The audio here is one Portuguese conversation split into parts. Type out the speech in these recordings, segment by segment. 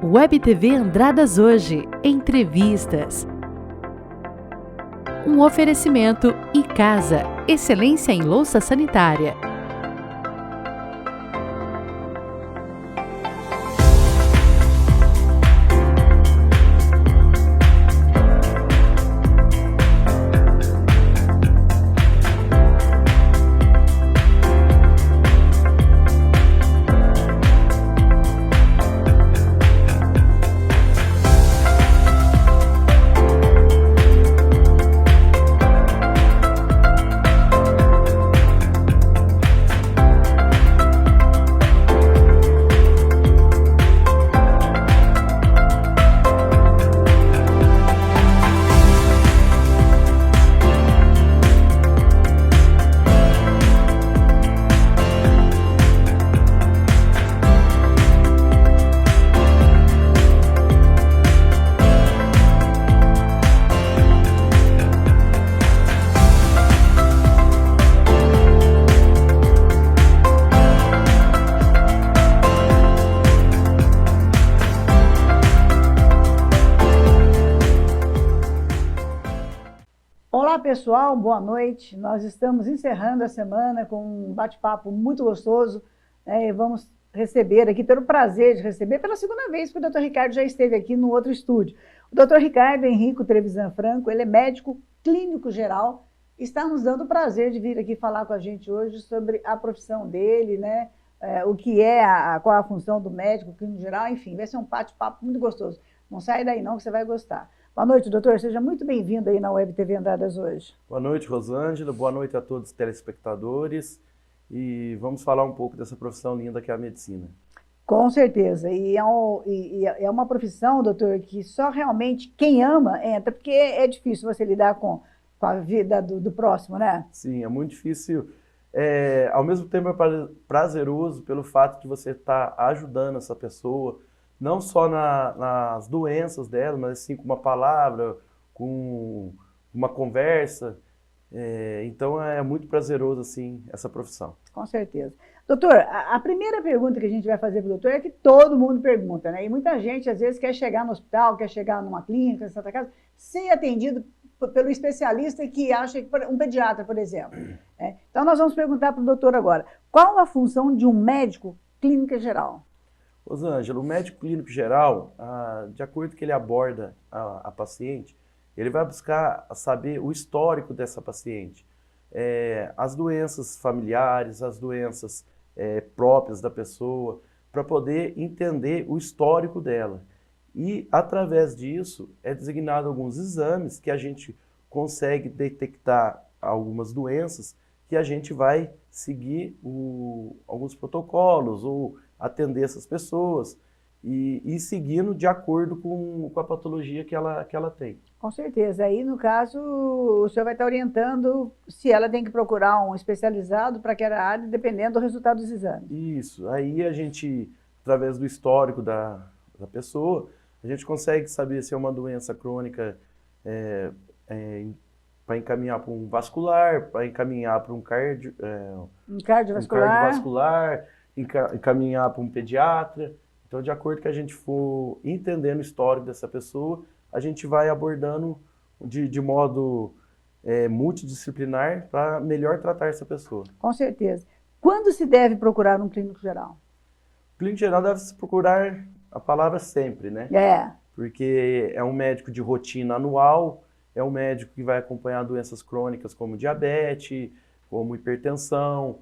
Web TV Andradas Hoje. Entrevistas. Um oferecimento Icasa. Excelência em louça sanitária. Olá pessoal, boa noite. Nós estamos encerrando a semana com um bate-papo muito gostoso, né? E vamos receber aqui, ter o prazer de receber pela segunda vez, porque o Dr. Ricardo já esteve aqui no outro estúdio. O Dr. Ricardo Henrico Trevisan Franco, ele é médico clínico geral, está nos dando o prazer de vir aqui falar com a gente hoje sobre a profissão dele, né? O que é, qual é a função do médico clínico geral, enfim, vai ser um bate-papo muito gostoso. Não sai daí não que você vai gostar. Boa noite, doutor. Seja muito bem-vindo aí na Web TV Andradas Hoje. Boa noite, Rosângela. Boa noite a todos os telespectadores. E vamos falar um pouco dessa profissão linda que é a medicina. Com certeza. E é uma profissão, doutor, que só realmente quem ama entra, porque é difícil você lidar com a vida do próximo, né? Sim, é muito difícil. Ao mesmo tempo é prazeroso pelo fato de você estar ajudando essa pessoa, não só nas doenças dela, mas assim com uma palavra, com uma conversa. Então é muito prazeroso assim essa profissão. Com certeza. Doutor, a primeira pergunta que a gente vai fazer para o doutor é que todo mundo pergunta, né? E muita gente às vezes quer chegar no hospital, quer chegar numa clínica, na Santa Casa, ser atendido pelo especialista que acha que um pediatra, por exemplo. Então nós vamos perguntar para o doutor agora, qual a função de um médico clínica geral? Rosângela, o médico clínico geral, de acordo com que ele aborda a paciente, ele vai buscar saber o histórico dessa paciente, as doenças familiares, as doenças próprias da pessoa, para poder entender o histórico dela. E, através disso, é designado alguns exames que a gente consegue detectar algumas doenças que a gente vai seguir alguns protocolos ou atender essas pessoas e seguindo de acordo com a patologia que ela tem. Com certeza. Aí, no caso, o senhor vai estar orientando se ela tem que procurar um especializado para aquela área, dependendo do resultado dos exames. Isso. Aí a gente, através do histórico da pessoa, a gente consegue saber se é uma doença crônica para encaminhar para um vascular, para encaminhar para um cardiovascular, encaminhar para um pediatra. Então, de acordo que a gente for entendendo o histórico dessa pessoa, a gente vai abordando de modo multidisciplinar para melhor tratar essa pessoa. Com certeza. Quando se deve procurar um clínico geral? O clínico geral deve se procurar a palavra sempre, né? Porque é um médico de rotina anual, é um médico que vai acompanhar doenças crônicas como diabetes, como hipertensão,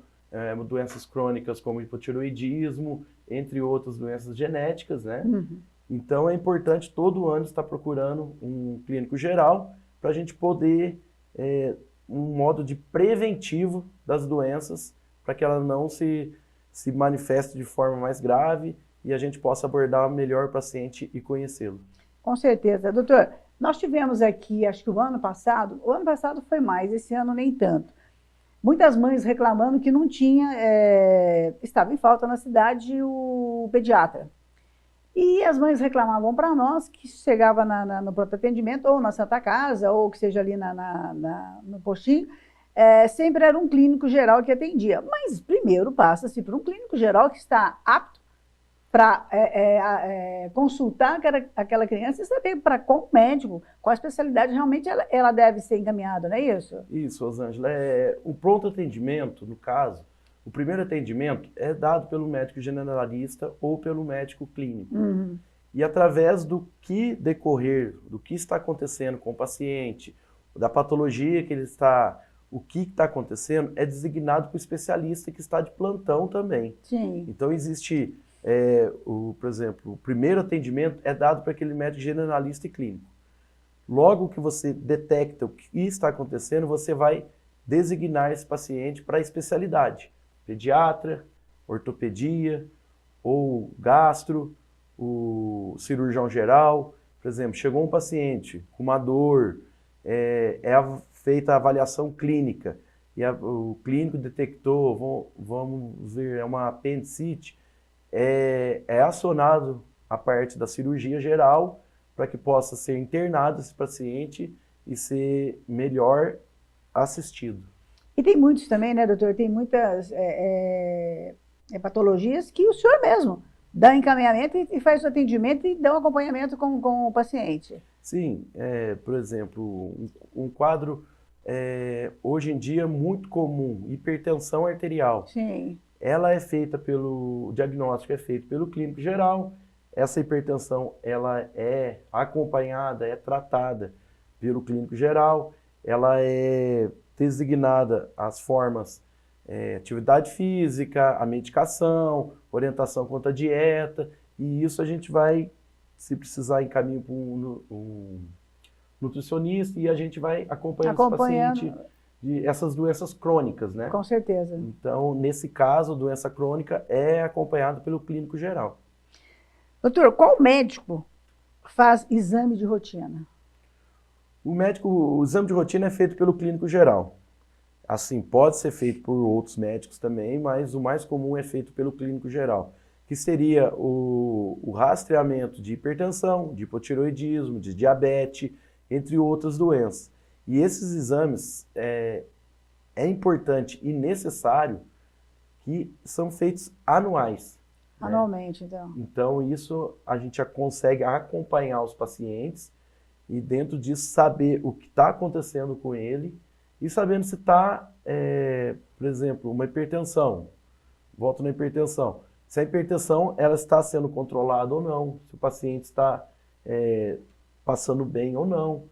doenças crônicas como hipotireoidismo, entre outras doenças genéticas, né? Uhum. Então é importante todo ano estar procurando um clínico geral para a gente poder, um modo de preventivo das doenças, para que ela não se manifeste de forma mais grave e a gente possa abordar melhor o paciente e conhecê-lo. Com certeza. Doutor, nós tivemos aqui, acho que o ano passado foi mais, esse ano nem tanto, muitas mães reclamando que não tinha, estava em falta na cidade o pediatra. E as mães reclamavam para nós que chegava no pronto atendimento, ou na Santa Casa, ou que seja ali no postinho, sempre era um clínico geral que atendia. Mas primeiro passa-se por um clínico geral que está apto para consultar aquela criança e saber para qual médico, qual especialidade realmente ela deve ser encaminhada, não é isso? Isso, Rosângela. O pronto atendimento, no caso, o primeiro atendimento é dado pelo médico generalista ou pelo médico clínico. Uhum. E através do que decorrer, do que está acontecendo com o paciente, da patologia que ele está, o que está acontecendo, é designado para o especialista que está de plantão também. Sim. Então existe, por exemplo, o primeiro atendimento é dado para aquele médico generalista e clínico. Logo que você detecta o que está acontecendo, você vai designar esse paciente para a especialidade. Pediatra, ortopedia, ou gastro, o cirurgião geral. Por exemplo, chegou um paciente com uma dor, feita a avaliação clínica, e o clínico detectou, vamos ver, é uma apendicite, é acionado a parte da cirurgia geral para que possa ser internado esse paciente e ser melhor assistido. E tem muitos também, né, doutor? Tem muitas patologias que o senhor mesmo dá encaminhamento e faz o atendimento e dá um acompanhamento com o paciente. Sim, por exemplo, um quadro hoje em dia muito comum, hipertensão arterial. Sim. Ela é feita o diagnóstico é feito pelo clínico geral. Essa hipertensão, ela é acompanhada, é tratada pelo clínico geral. Ela é designada as formas, atividade física, a medicação, orientação quanto à dieta, e isso a gente vai, se precisar, encaminhar para um nutricionista e a gente vai acompanhando esse paciente de essas doenças crônicas, né? Com certeza. Então, nesse caso, doença crônica é acompanhado pelo clínico geral. Doutor, qual médico faz exame de rotina? O exame de rotina é feito pelo clínico geral. Assim, pode ser feito por outros médicos também, mas o mais comum é feito pelo clínico geral, que seria o rastreamento de hipertensão, de hipotireoidismo, de diabetes, entre outras doenças. E esses exames é importante e necessário que são feitos anuais. Anualmente, então. Então, isso a gente já consegue acompanhar os pacientes e dentro disso saber o que está acontecendo com ele e sabendo se está, por exemplo, uma hipertensão. Volto na hipertensão. Se a hipertensão ela está sendo controlada ou não, se o paciente está passando bem ou não.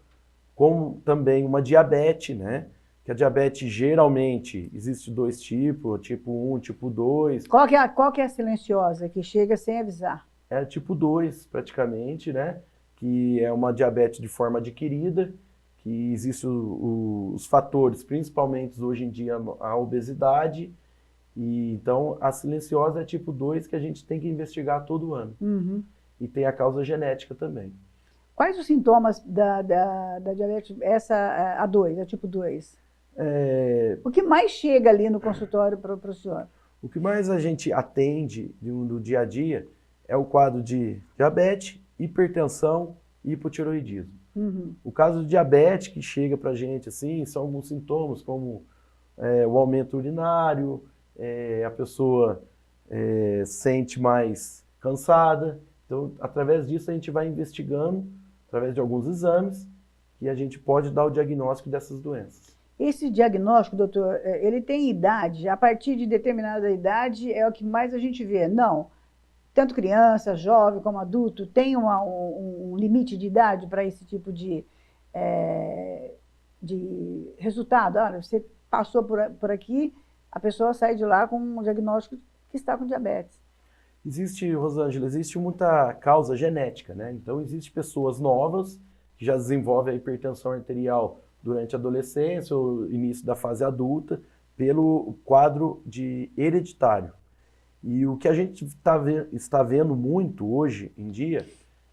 Como também uma diabetes, né? Que a diabetes geralmente existe dois tipos, tipo 1, tipo 2. Qual que é a silenciosa, que chega sem avisar? É tipo 2, praticamente, né? Que é uma diabetes de forma adquirida, que existem os fatores, principalmente hoje em dia a obesidade, e então a silenciosa é tipo 2 que a gente tem que investigar todo ano. Uhum. E tem a causa genética também. Quais os sintomas da diabetes, a 2, a tipo 2? O que mais chega ali no consultório para o senhor? O que mais a gente atende no dia a dia é o quadro de diabetes, hipertensão e hipotireoidismo. Uhum. O caso de diabetes que chega para a gente assim, são alguns sintomas como o aumento urinário, a pessoa sente mais cansada. Então, através disso, a gente vai investigando, através de alguns exames, que a gente pode dar o diagnóstico dessas doenças. Esse diagnóstico, doutor, ele tem idade? A partir de determinada idade é o que mais a gente vê? Não. Tanto criança, jovem como adulto, tem um limite de idade para esse tipo de resultado? Olha, você passou por aqui, a pessoa sai de lá com um diagnóstico que está com diabetes. Rosângela, existe muita causa genética, né? Então, existem pessoas novas que já desenvolvem a hipertensão arterial durante a adolescência ou início da fase adulta, quadro hereditário. E o que a gente está vendo muito hoje em dia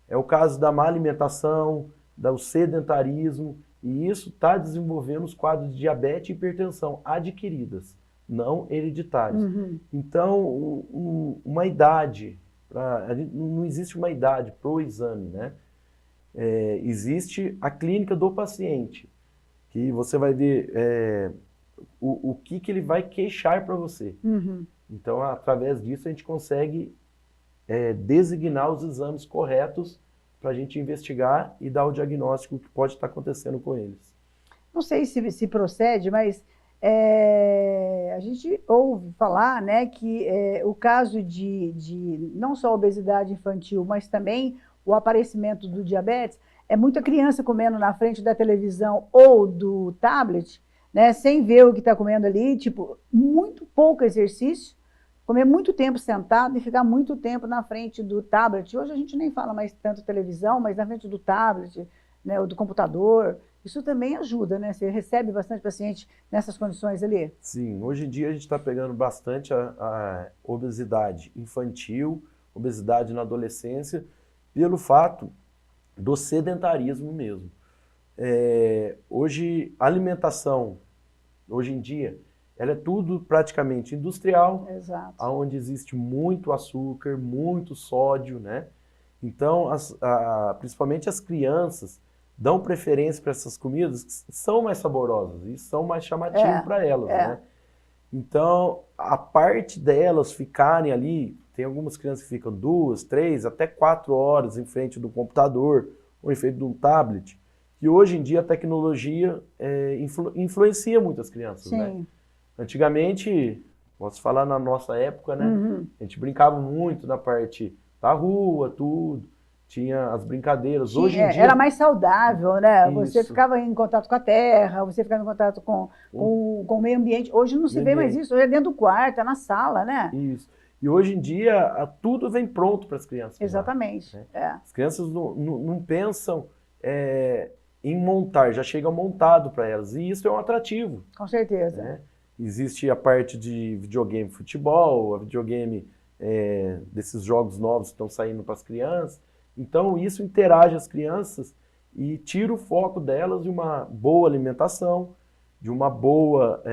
é o caso da má alimentação, do sedentarismo, e isso está desenvolvendo os quadros de diabetes e hipertensão adquiridas, não hereditários. Uhum. Então, uma idade, não existe uma idade para o exame, né? Existe a clínica do paciente, que você vai ver o que ele vai queixar para você. Uhum. Então, através disso, a gente consegue designar os exames corretos para a gente investigar e dar o diagnóstico que pode estar acontecendo com eles. Não sei se procede, mas a gente ouve falar, né, que o caso de não só obesidade infantil, mas também o aparecimento do diabetes, é muita criança comendo na frente da televisão ou do tablet, né, sem ver o que está comendo ali, tipo, muito pouco exercício, comer muito tempo sentado e ficar muito tempo na frente do tablet. Hoje a gente nem fala mais tanto televisão, mas na frente do tablet, né, ou do computador. Isso também ajuda, né? Você recebe bastante paciente nessas condições ali? Sim, hoje em dia a gente está pegando bastante a obesidade infantil, obesidade na adolescência, pelo fato do sedentarismo mesmo. Hoje, a alimentação, hoje em dia, ela é tudo praticamente industrial, Exato. onde existe muito açúcar, muito sódio, né? Então, principalmente as crianças dão preferência para essas comidas que são mais saborosas e são mais chamativas para elas, né? Então, a parte delas ficarem ali, tem algumas crianças que ficam 2, 3, até 4 horas em frente do computador ou em frente de um tablet, que hoje em dia a tecnologia influencia muitas crianças, Sim. né? Antigamente, posso falar na nossa época, né? Uhum. A gente brincava muito na parte da rua, tudo. Tinha as brincadeiras. Hoje em dia... Era mais saudável, né? Isso. Você ficava em contato com a terra, você ficava em contato com o meio ambiente. Hoje não se vê mais isso, hoje é dentro do quarto, é na sala, né? Isso. E hoje em dia, tudo vem pronto para as crianças. Exatamente. Né? As crianças não pensam em montar, já chega montado para elas. E isso é um atrativo. Com certeza. Né? Existe a parte de videogame futebol, a videogame desses jogos novos que estão saindo para as crianças. Então, isso interage as crianças e tira o foco delas de uma boa alimentação, de uma boa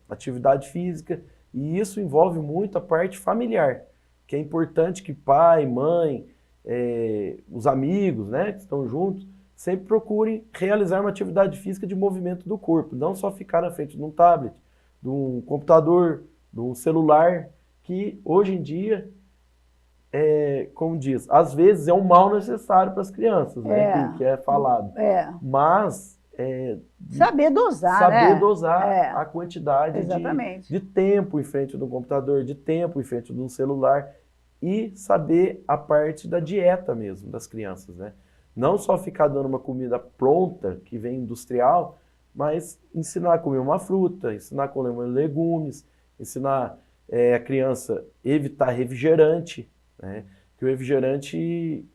atividade física. E isso envolve muito a parte familiar, que é importante que pai, mãe, os amigos, né, que estão juntos, sempre procurem realizar uma atividade física de movimento do corpo, não só ficar na frente de um tablet, de um computador, de um celular, que hoje em dia, como diz, às vezes é um mal necessário para as crianças, né, que é falado. Mas... saber dosar, saber dosar a quantidade Exatamente. de tempo em frente do computador, de tempo em frente de um celular e saber a parte da dieta mesmo das crianças, né? Não só ficar dando uma comida pronta, que vem industrial, mas ensinar a comer uma fruta, ensinar a comer legumes, ensinar a criança a evitar refrigerante, né? Porque o refrigerante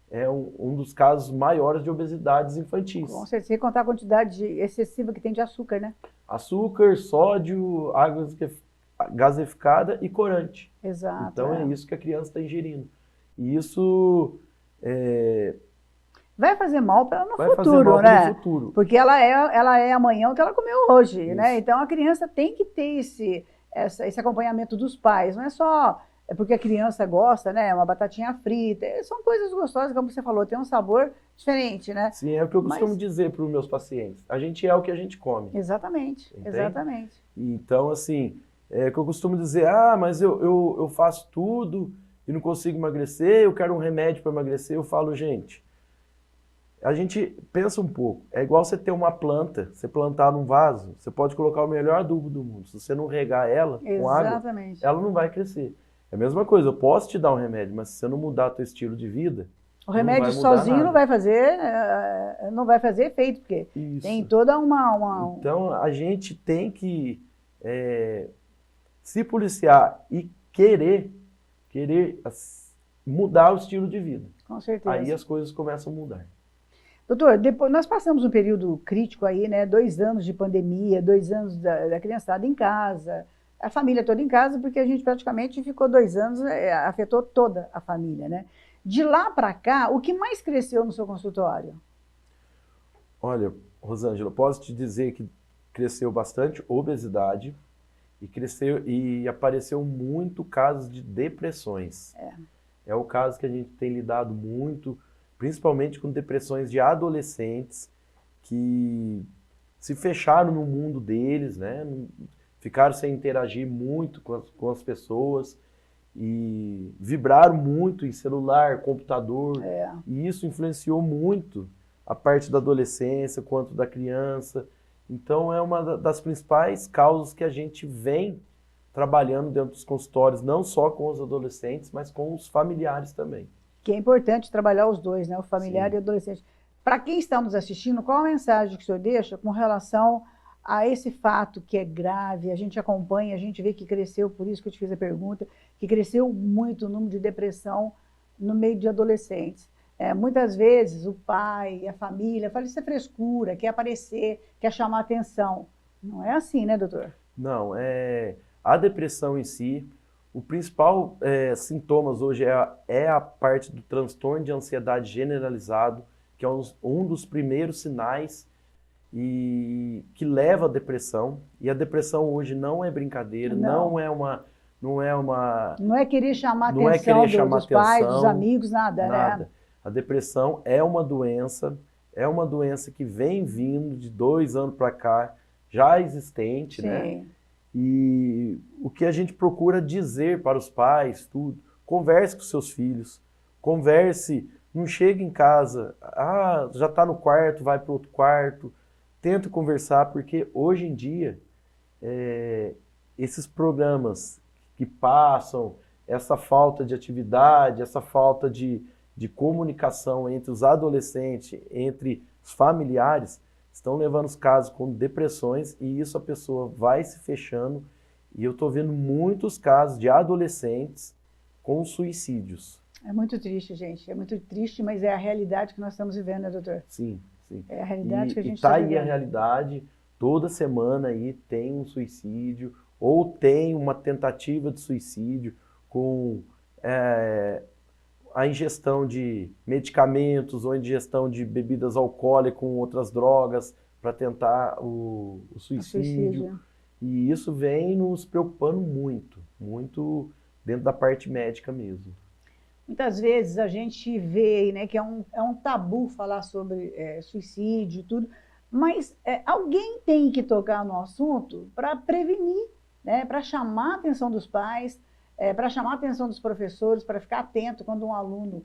é um dos casos maiores de obesidades infantis. Com certeza, sem contar a quantidade excessiva que tem de açúcar, né? Açúcar, sódio, água gaseificada e corante. Exato. Então é isso que a criança está ingerindo. E isso vai fazer mal para ela no vai futuro, fazer mal né? no futuro. Porque ela é amanhã o que ela comeu hoje, Isso. né? Então a criança tem que ter esse acompanhamento dos pais. Não é só porque a criança gosta, né? Uma batatinha frita. São coisas gostosas, como você falou, tem um sabor diferente, né? Sim, é o que eu costumo dizer para os meus pacientes. A gente é o que a gente come. Exatamente, entende? exatamente. Então, assim, é o que eu costumo dizer, mas eu faço tudo e não consigo emagrecer, eu quero um remédio para emagrecer. Eu falo, gente, a gente pensa um pouco. É igual você ter uma planta, você plantar num vaso, você pode colocar o melhor adubo do mundo. Se você não regar ela com água, ela não vai crescer. É a mesma coisa, eu posso te dar um remédio, mas se você não mudar o seu estilo de vida, o remédio sozinho não vai fazer efeito, porque tem toda uma... Então, a gente tem que se policiar e querer mudar o estilo de vida. Com certeza. Aí as coisas começam a mudar. Doutor, depois nós passamos um período crítico aí, né? 2 anos de pandemia, 2 anos da criançada em casa, a família toda em casa, porque a gente praticamente ficou 2 anos, afetou toda a família, né? De lá para cá, o que mais cresceu no seu consultório? Olha, Rosângela, posso te dizer que cresceu bastante obesidade e apareceu muito casos de depressões. É o caso que a gente tem lidado muito, principalmente com depressões de adolescentes que se fecharam no mundo deles, né? Ficaram sem interagir muito com as pessoas e vibraram muito em celular, computador, e isso influenciou muito a parte da adolescência quanto da criança. Então é uma das principais causas que a gente vem trabalhando dentro dos consultórios, não só com os adolescentes, mas com os familiares também. Que é importante trabalhar os dois, né? O familiar e o adolescente. Para quem está nos assistindo, qual a mensagem que o senhor deixa com relação a esse fato que é grave? A gente acompanha, a gente vê que cresceu, por isso que eu te fiz a pergunta, que cresceu muito o número de depressão no meio de adolescentes. Muitas vezes o pai e a família falam, isso é frescura, quer aparecer, quer chamar atenção. Não é assim, né, doutor? Não, a depressão em si, o principal sintomas hoje é a parte do transtorno de ansiedade generalizado, que é um dos primeiros sinais e que leva à depressão. E a depressão hoje não é brincadeira, não é querer chamar atenção dos pais, dos amigos, nada, né? A depressão é uma doença que vem vindo de 2 anos para cá, já existente, Sim. né? E o que a gente procura dizer para os pais, tudo, converse com seus filhos, converse, não chega em casa, já está no quarto, vai para outro quarto, tenta conversar, porque hoje em dia, esses programas que passam, essa falta de atividade, essa falta de comunicação entre os adolescentes, entre os familiares, estão levando os casos com depressões e isso a pessoa vai se fechando. E eu estou vendo muitos casos de adolescentes com suicídios. É muito triste, gente. É muito triste, mas é a realidade que nós estamos vivendo, né, doutor? Sim, sim. É a realidade que a gente está vivendo. E tá aí a realidade. Toda semana aí tem um suicídio ou tem uma tentativa de suicídio com a ingestão de medicamentos ou a ingestão de bebidas alcoólicas com outras drogas para tentar o suicídio. E isso vem nos preocupando muito, muito dentro da parte médica mesmo. Muitas vezes a gente vê, né, que é um tabu falar sobre suicídio e tudo, mas alguém tem que tocar no assunto para prevenir, né, para chamar a atenção dos pais, para chamar a atenção dos professores, para ficar atento quando um aluno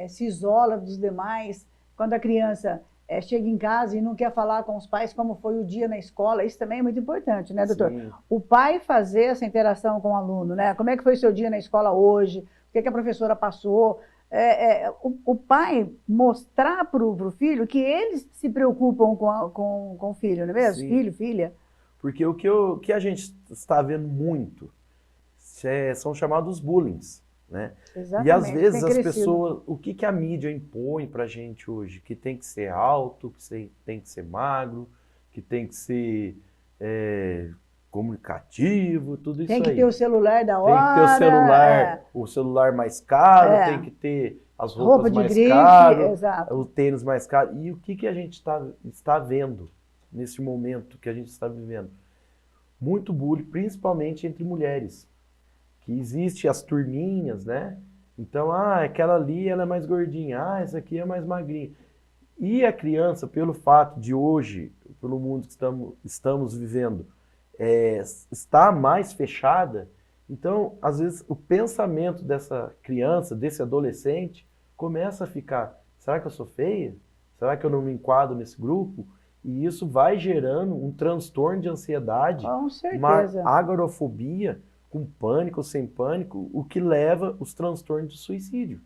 se isola dos demais, quando a criança chega em casa e não quer falar com os pais como foi o dia na escola. Isso também é muito importante, né, doutor? Sim. O pai fazer essa interação com o aluno, né? Como é que foi o seu dia na escola hoje? O que a professora passou? O pai mostrar para o filho que eles se preocupam com o filho, não é mesmo? Sim. Filho, filha. Porque o que a gente está vendo muito são chamados bullying, né? Exatamente. E às vezes tem as crescido. pessoas, o que a mídia impõe pra gente hoje? Que tem que ser alto, que tem que ser magro, que tem que ser comunicativo, tudo isso aí. Tem que ter o celular da hora. Tem que ter o celular, o celular mais caro, tem que ter as roupas mais caras, exato. o tênis mais caro. E o que a gente está vendo nesse momento que a gente está vivendo? Muito bullying, principalmente entre mulheres. Que existe as turminhas, né? Então, aquela ali ela é mais gordinha, essa aqui é mais magrinha. E a criança, pelo fato de hoje, pelo mundo que estamos vivendo, está mais fechada, então, às vezes, o pensamento dessa criança, desse adolescente, começa a ficar, será que eu sou feia? Será que eu não me enquadro nesse grupo? E isso vai gerando um transtorno de ansiedade, com certeza. uma agorafobia, com pânico ou sem pânico, o que leva os transtornos de suicídio.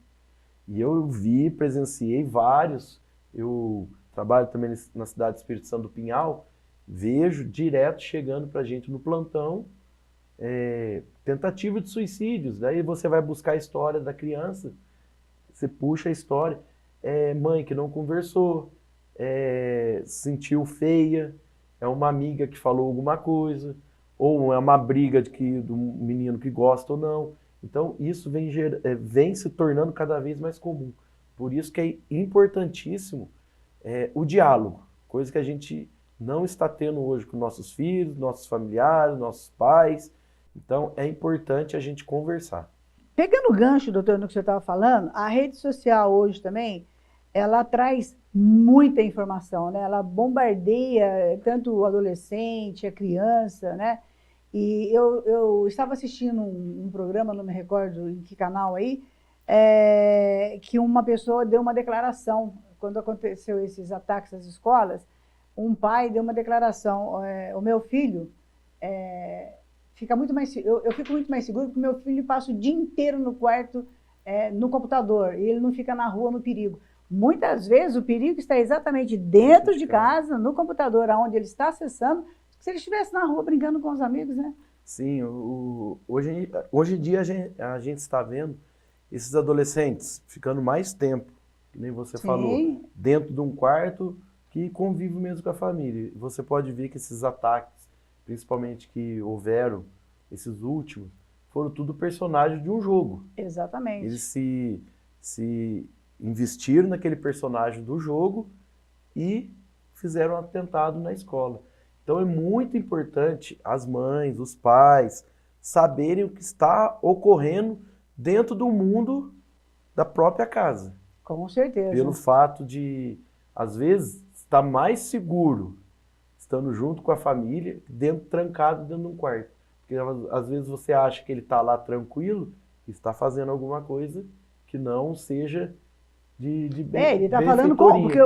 E eu presenciei vários, eu trabalho também na cidade de Espírito Santo do Pinhal, vejo direto chegando para a gente no plantão, tentativa de suicídios. Daí você vai buscar a história da criança, você puxa a história, mãe que não conversou, sentiu feia, é uma amiga que falou alguma coisa, ou é uma briga do menino que gosta ou não. Então, isso vem se tornando cada vez mais comum. Por isso que é importantíssimo o diálogo, coisa que a gente não está tendo hoje com nossos filhos, nossos familiares, nossos pais. Então, é importante a gente conversar. Pegando o gancho, doutor, no que você estava falando, a rede social hoje também, ela traz muita informação, né? Ela bombardeia tanto o adolescente, a criança, né? E eu estava assistindo um programa, não me recordo em que canal aí, que uma pessoa deu uma declaração, quando aconteceu esses ataques às escolas, um pai deu uma declaração, o meu filho fica muito mais, eu fico muito mais seguro porque meu filho passa o dia inteiro no quarto, no computador, e ele não fica na rua no perigo. Muitas vezes o perigo está exatamente dentro de casa, no computador, onde ele está acessando, se ele estivesse na rua brincando com os amigos, né? Sim, hoje em dia a gente está vendo esses adolescentes ficando mais tempo, que nem você falou, dentro de um quarto que convive mesmo com a família. Você pode ver que esses ataques, principalmente que houveram, esses últimos, foram tudo personagens de um jogo. Exatamente. Eles se investiram naquele personagem do jogo e fizeram um atentado na escola. Então é muito importante as mães, os pais, saberem o que está ocorrendo dentro do mundo da própria casa. Com certeza. Pelo fato de, às vezes, estar mais seguro estando junto com a família, trancado dentro de um quarto. Porque às vezes você acha que ele está lá tranquilo e está fazendo alguma coisa que não seja de ele está falando porque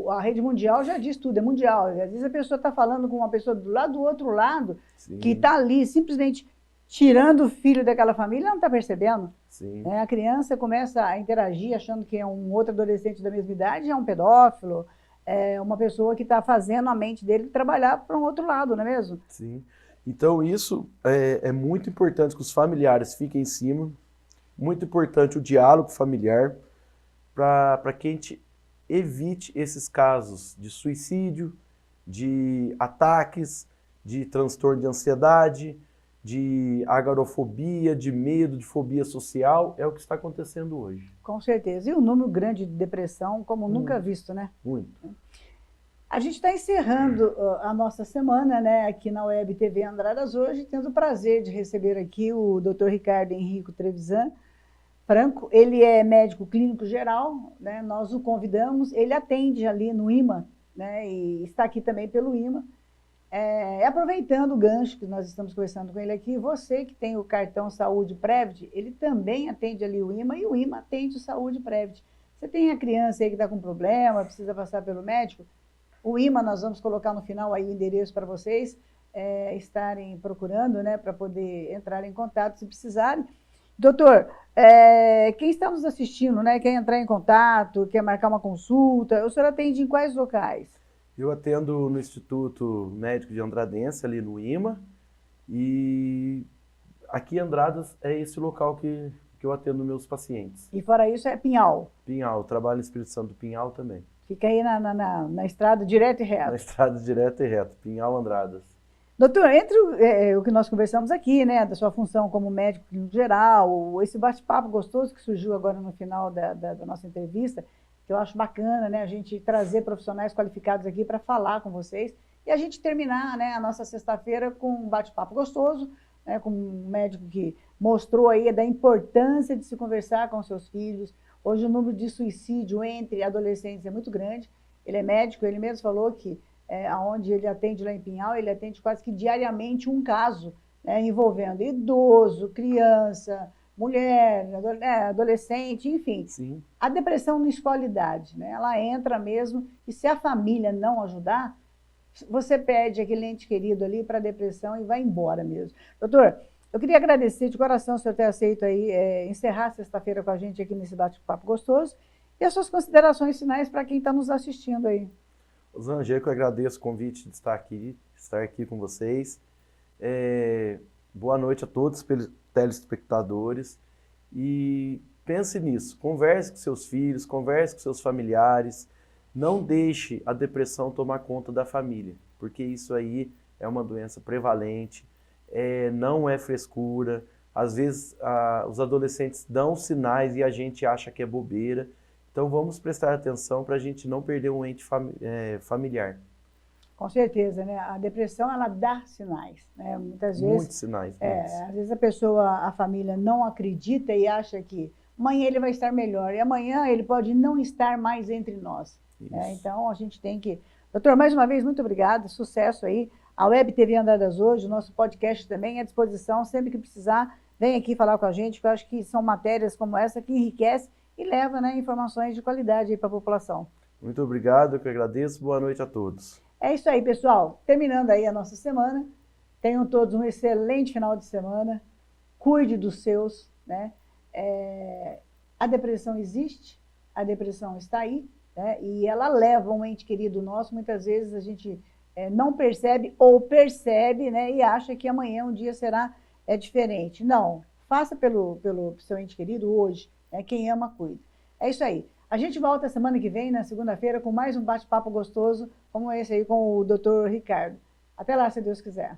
a rede mundial já diz tudo, é mundial. Às vezes a pessoa está falando com uma pessoa do outro lado, sim, que está ali simplesmente tirando o filho daquela família, não está percebendo. Sim. A criança começa a interagir achando que é um outro adolescente da mesma idade, é um pedófilo, é uma pessoa que está fazendo a mente dele trabalhar para um outro lado, não é mesmo? Sim. Então isso é muito importante que os familiares fiquem em cima, muito importante o diálogo familiar, para que a gente evite esses casos de suicídio, de ataques, de transtorno de ansiedade, de agorafobia, de medo, de fobia social, é o que está acontecendo hoje. Com certeza. E o número grande de depressão, como nunca visto, né? Muito. A gente está encerrando a nossa semana, né, aqui na Web TV Andradas hoje, tendo o prazer de receber aqui o Dr. Ricardo Henrico Trevisan Franco. Ele é médico clínico geral, né? Nós o convidamos, ele atende ali no IMA, né? E está aqui também pelo IMA. Aproveitando o gancho que nós estamos conversando com ele aqui, você que tem o cartão Saúde Previt, ele também atende ali o IMA e o IMA atende o Saúde Previt. Você tem a criança aí que está com problema, precisa passar pelo médico, o IMA nós vamos colocar no final aí o endereço para vocês estarem procurando, né, para poder entrar em contato se precisarem. Doutor, quem está nos assistindo, né, quer entrar em contato, quer marcar uma consulta, o senhor atende em quais locais? Eu atendo no Instituto Médico de Andradense, ali no IMA, e aqui em Andradas é esse local que eu atendo meus pacientes. E fora isso é Pinhal? Pinhal, trabalho no Espírito Santo do Pinhal também. Fica aí na estrada direto e reto? Na estrada direto e reto, Pinhal, Andradas. Doutor, entre o que nós conversamos aqui, né, da sua função como médico clínico geral, esse bate-papo gostoso que surgiu agora no final da nossa entrevista, que eu acho bacana, né, a gente trazer profissionais qualificados aqui para falar com vocês e a gente terminar, né, a nossa sexta-feira com um bate-papo gostoso, né, com um médico que mostrou aí da importância de se conversar com seus filhos. Hoje o número de suicídio entre adolescentes é muito grande. Ele é médico, ele mesmo falou que onde ele atende lá em Pinhal, ele atende quase que diariamente um caso, né, envolvendo idoso, criança, mulher, adolescente, enfim. Sim. A depressão não escolhe idade, né? Ela entra mesmo, e se a família não ajudar, você perde aquele ente querido ali para a depressão e vai embora mesmo. Doutor, eu queria agradecer de coração o senhor ter aceito aí encerrar sexta-feira com a gente aqui nesse bate-papo gostoso e as suas considerações finais para quem está nos assistindo aí. Rosângela, eu agradeço o convite de estar aqui com vocês. Boa noite a todos os telespectadores e pense nisso, converse com seus filhos, converse com seus familiares, não deixe a depressão tomar conta da família, porque isso aí é uma doença prevalente, não é frescura, às vezes os adolescentes dão sinais e a gente acha que é bobeira. Então, vamos prestar atenção para a gente não perder um ente familiar. Com certeza, né? A depressão, ela dá sinais, né? Muitas vezes... Muitos sinais. Às vezes a família não acredita e acha que amanhã ele vai estar melhor. E amanhã ele pode não estar mais entre nós. Né? Então, a gente tem que... Doutor, mais uma vez, muito obrigada. Sucesso aí. a Web TV Andradas Hoje, o nosso podcast também é à disposição, sempre que precisar, vem aqui falar com a gente, que eu acho que são matérias como essa que enriquece e leva, né, informações de qualidade para a população. Muito obrigado, eu que agradeço. Boa noite a todos. É isso aí, pessoal. Terminando aí a nossa semana. Tenham todos um excelente final de semana. Cuide dos seus, né? A depressão existe, a depressão está aí, né? E ela leva um ente querido nosso. Muitas vezes a gente não percebe ou percebe, né? E acha que amanhã um dia será diferente. Não, faça pelo seu ente querido hoje. Né? Quem ama, cuida. É isso aí. A gente volta semana que vem, na segunda-feira, com mais um bate-papo gostoso, como esse aí com o Dr. Ricardo. Até lá, se Deus quiser.